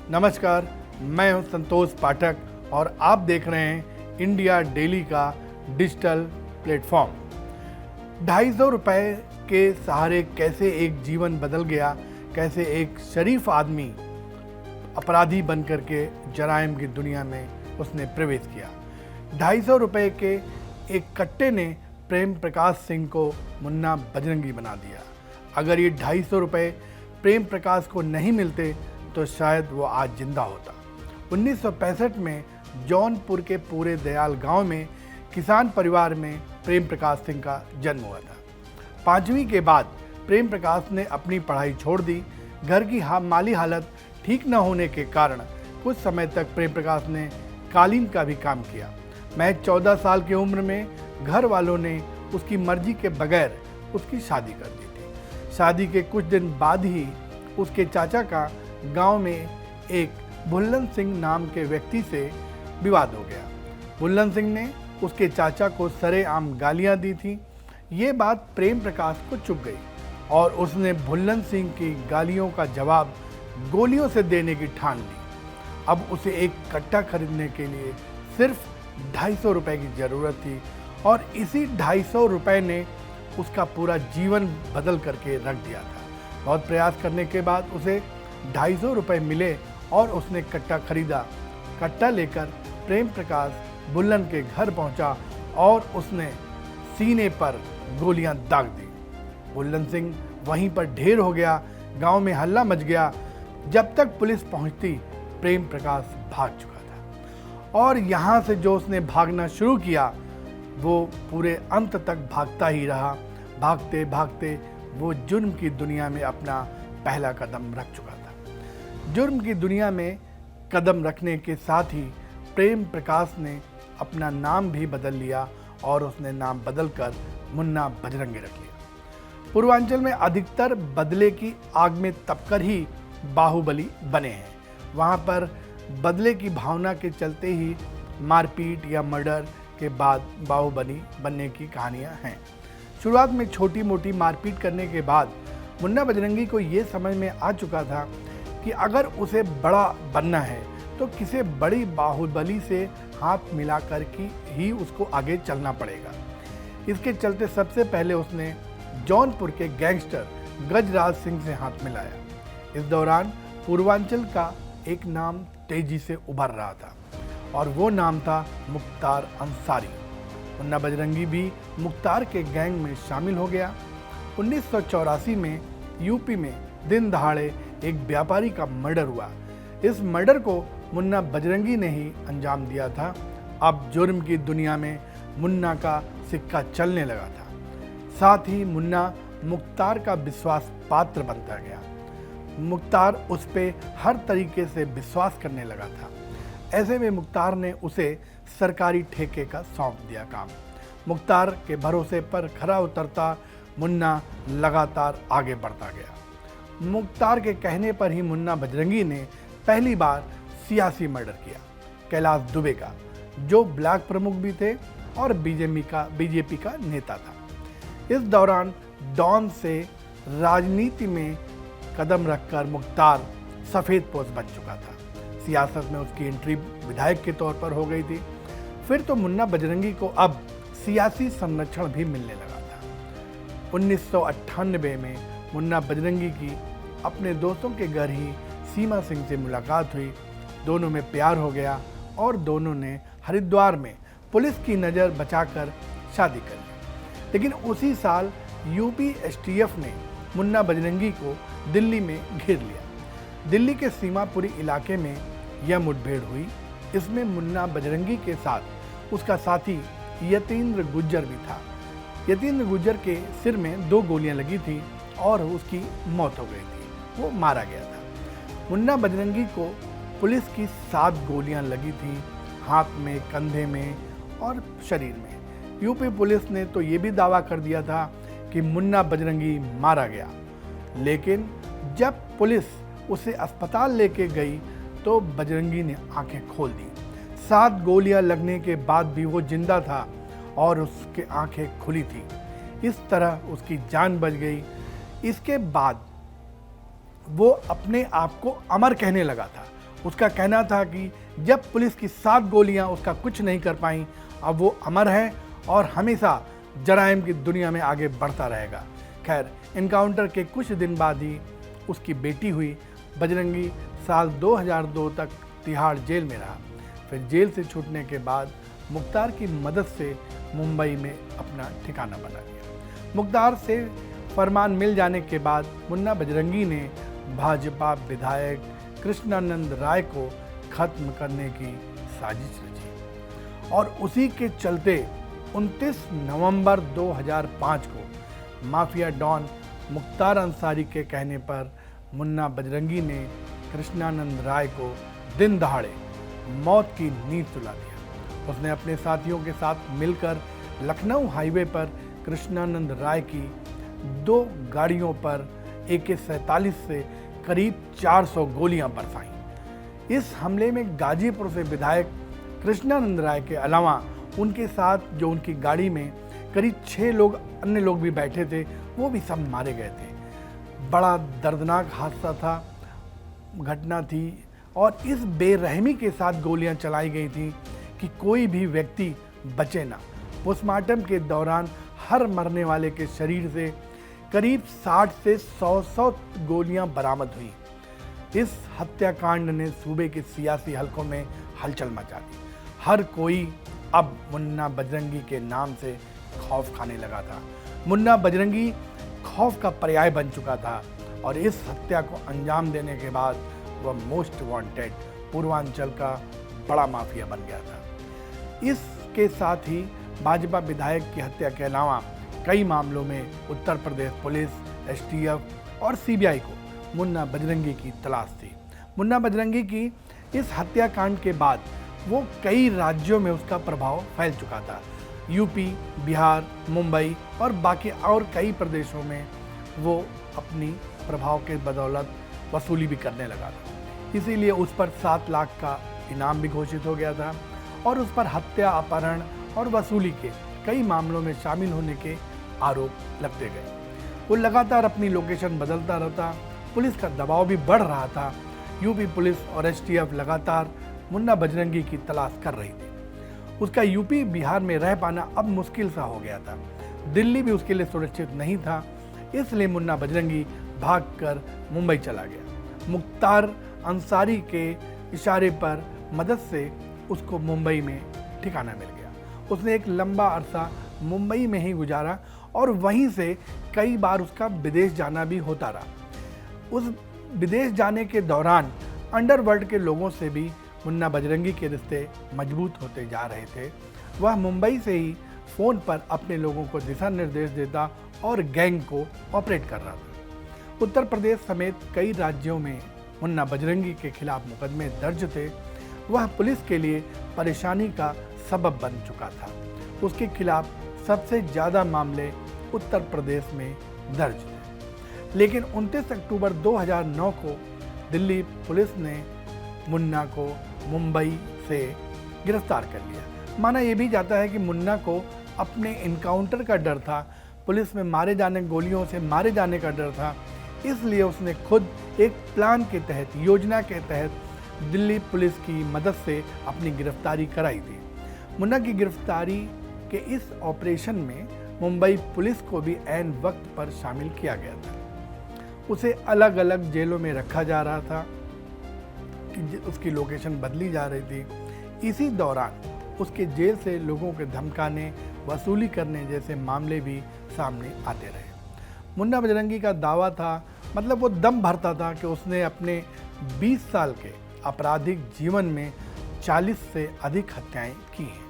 नमस्कार, मैं हूं संतोष पाठक और आप देख रहे हैं इंडिया डेली का डिजिटल प्लेटफॉर्म। 250 रुपए के सहारे कैसे एक जीवन बदल गया, कैसे एक शरीफ आदमी अपराधी बनकर के जराइम की दुनिया में उसने प्रवेश किया। 250 रुपए के एक कट्टे ने प्रेम प्रकाश सिंह को मुन्ना बजरंगी बना दिया। अगर ये 250 रुपए प्रेम प्रकाश को नहीं मिलते तो शायद वो आज जिंदा होता। 1965 में जौनपुर के पूरे दयाल गांव में किसान परिवार में प्रेम प्रकाश सिंह का जन्म हुआ था। 5वीं के बाद प्रेम प्रकाश ने अपनी पढ़ाई छोड़ दी। घर की माली हालत ठीक न होने के कारण कुछ समय तक प्रेम प्रकाश ने कालीन का भी काम किया। महज 14 साल की उम्र में घर वालों ने उसकी मर्जी के बगैर उसकी शादी कर दी थी। शादी के कुछ दिन बाद ही उसके चाचा का गांव में एक भुल्लन सिंह नाम के व्यक्ति से विवाद हो गया। भुल्लन सिंह ने उसके चाचा को सरेआम गालियां दी थी। ये बात प्रेम प्रकाश को चुभ गई और उसने भुल्लन सिंह की गालियों का जवाब गोलियों से देने की ठान ली। अब उसे एक कट्टा खरीदने के लिए सिर्फ 250 रुपए की ज़रूरत थी और इसी 250 रुपए ने उसका पूरा जीवन बदल करके रख दिया था। बहुत प्रयास करने के बाद उसे 250 रुपए मिले और उसने कट्टा खरीदा। कट्टा लेकर प्रेम प्रकाश भुल्लन के घर पहुंचा और उसने सीने पर गोलियां दाग दी। भुल्लन सिंह वहीं पर ढेर हो गया। गांव में हल्ला मच गया। जब तक पुलिस पहुंचती प्रेम प्रकाश भाग चुका था और यहां से जो उसने भागना शुरू किया वो पूरे अंत तक भागता ही रहा। भागते भागते वो जुर्म की दुनिया में अपना पहला कदम रख चुका था। जुर्म की दुनिया में कदम रखने के साथ ही प्रेम प्रकाश ने अपना नाम भी बदल लिया और उसने नाम बदलकर मुन्ना बजरंगी रख लिया। पूर्वांचल में अधिकतर बदले की आग में तपकर ही बाहुबली बने हैं। वहाँ पर बदले की भावना के चलते ही मारपीट या मर्डर के बाद बाहुबली बनने की कहानियाँ हैं। शुरुआत में छोटी मोटी मारपीट करने के बाद मुन्ना बजरंगी को ये समझ में आ चुका था कि अगर उसे बड़ा बनना है तो किसी बड़ी बाहुबली से हाथ मिलाकर ही उसको आगे चलना पड़ेगा। इसके चलते सबसे पहले उसने जौनपुर के गैंगस्टर गजराज सिंह से हाथ मिलाया। इस दौरान पूर्वांचल का एक नाम तेजी से उभर रहा था और वो नाम था मुख्तार अंसारी। मुन्ना बजरंगी भी मुख्तार के गैंग में शामिल हो गया। 1984 में यूपी में दिन दहाड़े एक व्यापारी का मर्डर हुआ। इस मर्डर को मुन्ना बजरंगी ने ही अंजाम दिया था। अब जुर्म की दुनिया में मुन्ना का सिक्का चलने लगा था। साथ ही मुन्ना मुख्तार का विश्वास पात्र बनता गया। मुख्तार उस पर हर तरीके से विश्वास करने लगा था। ऐसे में मुख्तार ने उसे सरकारी ठेके का सौंप दिया काम। मुख्तार के भरोसे पर खरा उतरता मुन्ना लगातार आगे बढ़ता गया। मुख्तार के कहने पर ही मुन्ना बजरंगी ने पहली बार सियासी मर्डर किया। कैलाश दुबे का, जो ब्लैक प्रमुख भी थे और बीजेपी का नेता था। इस दौरान डॉन से राजनीति में कदम रखकर मुख्तार सफ़ेदपोश बन चुका था। सियासत में उसकी एंट्री विधायक के तौर पर हो गई थी। फिर तो मुन्ना बजरंगी को अब सियासी संरक्षण भी मिलने लगा था। 1998 में मुन्ना बजरंगी की अपने दोस्तों के घर ही सीमा सिंह से मुलाकात हुई। दोनों में प्यार हो गया और दोनों ने हरिद्वार में पुलिस की नज़र बचाकर शादी कर ली। लेकिन उसी साल यूपी एसटीएफ ने मुन्ना बजरंगी को दिल्ली में घेर लिया। दिल्ली के सीमापुरी इलाके में यह मुठभेड़ हुई। इसमें मुन्ना बजरंगी के साथ उसका साथी यतीन्द्र गुज्जर भी था। यतीन्द्र गुज्जर के सिर में 2 गोलियां लगी थी और उसकी मौत हो गई थी। वो मारा गया था। मुन्ना बजरंगी को पुलिस की 7 गोलियां लगी थी, हाथ में, कंधे में और शरीर में। यूपी पुलिस ने तो ये भी दावा कर दिया था कि मुन्ना बजरंगी मारा गया। लेकिन जब पुलिस उसे अस्पताल लेके गई तो बजरंगी ने आंखें खोल दी। 7 गोलियां लगने के बाद भी वो जिंदा था और उसकी आंखें खुली थी। इस तरह उसकी जान बच गई। इसके बाद वो अपने आप को अमर कहने लगा था उसका कहना था कि जब पुलिस की 7 गोलियां उसका कुछ नहीं कर पाईं, अब वो अमर है और हमेशा जराइम की दुनिया में आगे बढ़ता रहेगा। खैर, इनकाउंटर के कुछ दिन बाद ही उसकी बेटी हुई। बजरंगी साल 2002 तक तिहाड़ जेल में रहा। फिर जेल से छूटने के बाद मुख्तार की मदद से मुंबई में अपना ठिकाना बना लिया। मुख्तार से फरमान मिल जाने के बाद मुन्ना बजरंगी ने भाजपा विधायक कृष्णानंद राय को खत्म करने की साजिश रची और उसी के चलते 29 नवंबर 2005 को माफिया डॉन मुख्तार अंसारी के कहने पर मुन्ना बजरंगी ने कृष्णानंद राय को दिन दहाड़े मौत की नींद सुला दिया। उसने अपने साथियों के साथ मिलकर लखनऊ हाईवे पर कृष्णानंद राय की 2 गाड़ियों पर AK-47 से करीब 400 गोलियां बरसाईं। इस हमले में गाजीपुर से विधायक कृष्णानंद राय के अलावा उनके साथ जो उनकी गाड़ी में करीब 6 अन्य लोग भी बैठे थे, वो भी सब मारे गए थे। बड़ा दर्दनाक हादसा था, घटना थी और इस बेरहमी के साथ गोलियां चलाई गई थी कि कोई भी व्यक्ति बचे ना। पोस्टमार्टम के दौरान हर मरने वाले के शरीर से करीब 60 से 100 गोलियां बरामद हुई। इस हत्याकांड ने सूबे के सियासी हलकों में हलचल मचा दी। हर कोई अब मुन्ना बजरंगी के नाम से खौफ खाने लगा था। मुन्ना बजरंगी खौफ का पर्याय बन चुका था और इस हत्या को अंजाम देने के बाद वह मोस्ट वांटेड पूर्वांचल का बड़ा माफिया बन गया था। इसके साथ ही भाजपा विधायक की हत्या के अलावा कई मामलों में उत्तर प्रदेश पुलिस, STF और CBI को मुन्ना बजरंगी की तलाश थी। मुन्ना बजरंगी की इस हत्याकांड के बाद वो कई राज्यों में उसका प्रभाव फैल चुका था। यूपी, बिहार, मुंबई और बाकी और कई प्रदेशों में वो अपनी प्रभाव के बदौलत वसूली भी करने लगा था। इसीलिए उस पर 7 लाख का इनाम भी घोषित हो गया था और उस पर हत्या, अपहरण और वसूली के कई मामलों में शामिल होने के आरोप लगते गए। वो लगातार अपनी लोकेशन बदलता रहता। पुलिस का दबाव भी बढ़ रहा था। यूपी पुलिस और STF लगातार मुन्ना बजरंगी की तलाश कर रही थी। उसका यूपी, बिहार में रह पाना अब मुश्किल सा हो गया था। दिल्ली भी उसके लिए सुरक्षित नहीं था। इसलिए मुन्ना बजरंगी भागकर मुंबई चला गया। मुख्तार अंसारी के इशारे पर मदद से उसको मुंबई में ठिकाना मिल गया। उसने एक लंबा अरसा मुंबई में ही गुजारा और वहीं से कई बार उसका विदेश जाना भी होता रहा। उस विदेश जाने के दौरान अंडरवर्ल्ड के लोगों से भी मुन्ना बजरंगी के रिश्ते मजबूत होते जा रहे थे। वह मुंबई से ही फ़ोन पर अपने लोगों को दिशा निर्देश देता और गैंग को ऑपरेट कर रहा था। उत्तर प्रदेश समेत कई राज्यों में मुन्ना बजरंगी के खिलाफ मुकदमे दर्ज थे। वह पुलिस के लिए परेशानी का सबब बन चुका था। उसके खिलाफ सबसे ज़्यादा मामले उत्तर प्रदेश में दर्ज थे। लेकिन 29 अक्टूबर 2009 को दिल्ली पुलिस ने मुन्ना को मुंबई से गिरफ्तार कर लिया। माना यह भी जाता है कि मुन्ना को अपने इनकाउंटर का डर था, पुलिस में मारे जाने, गोलियों से मारे जाने का डर था। इसलिए उसने खुद एक प्लान के तहत, योजना के तहत दिल्ली पुलिस की मदद से अपनी गिरफ्तारी कराई थी। मुन्ना की गिरफ्तारी के इस ऑपरेशन में मुंबई पुलिस को भी ऐन वक्त पर शामिल किया गया था। उसे अलग अलग जेलों में रखा जा रहा था कि उसकी लोकेशन बदली जा रही थी। इसी दौरान उसके जेल से लोगों के धमकाने, वसूली करने जैसे मामले भी सामने आते रहे। मुन्ना बजरंगी का दावा था, मतलब वो दम भरता था कि उसने अपने 20 साल के आपराधिक जीवन में 40 से अधिक हत्याएं की हैं।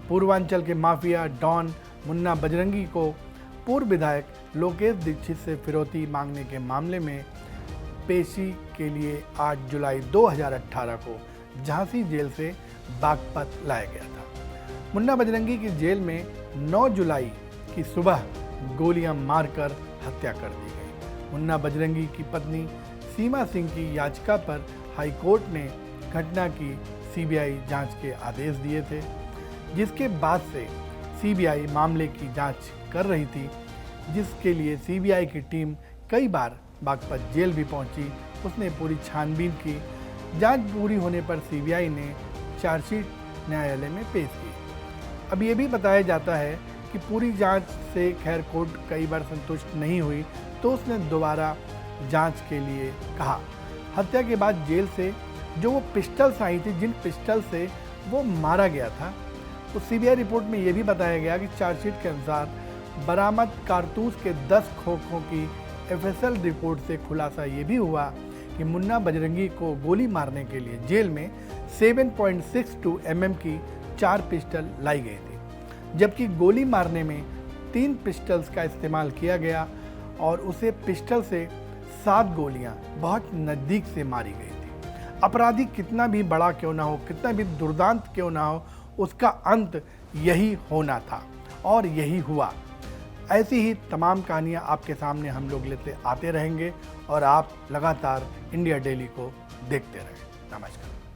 पूर्वांचल के माफिया डॉन मुन्ना बजरंगी को पूर्व विधायक लोकेश दीक्षित से फिरौती मांगने के मामले में पेशी के लिए 8 जुलाई 2018 को झांसी जेल से बागपत लाया गया था। मुन्ना बजरंगी की जेल में 9 जुलाई की सुबह गोलियां मारकर हत्या कर दी गई। मुन्ना बजरंगी की पत्नी सीमा सिंह की याचिका पर हाईकोर्ट ने घटना की CBI जांच के आदेश दिए थे, जिसके बाद से CBI मामले की जांच कर रही थी, जिसके लिए CBI की टीम कई बार बागपत जेल भी पहुंची। उसने पूरी छानबीन की। जांच पूरी होने पर सीबीआई ने चार्जशीट न्यायालय में पेश की। अब ये भी बताया जाता है कि पूरी जांच से खैर कोर्ट कई बार संतुष्ट नहीं हुई तो उसने दोबारा जांच के लिए कहा। हत्या के बाद जेल से जो वो पिस्टल्स आई थी, जिन पिस्टल से वो मारा गया था, तो सीबीआई रिपोर्ट में ये भी बताया गया कि चार्जशीट के अनुसार बरामद कारतूस के 10 खोखों की एफएसएल रिपोर्ट से खुलासा ये भी हुआ कि मुन्ना बजरंगी को गोली मारने के लिए जेल में 7.62 mm की 4 पिस्टल लाई गई थी, जबकि गोली मारने में 3 पिस्टल्स का इस्तेमाल किया गया और उसे पिस्टल से 7 गोलियां बहुत नज़दीक से मारी गई थी। अपराधी कितना भी बड़ा क्यों ना हो, कितना भी दुर्दांत क्यों ना हो, उसका अंत यही होना था और यही हुआ। ऐसी ही तमाम कहानियाँ आपके सामने हम लोग लेते आते रहेंगे और आप लगातार इंडिया डेली को देखते रहें। नमस्कार।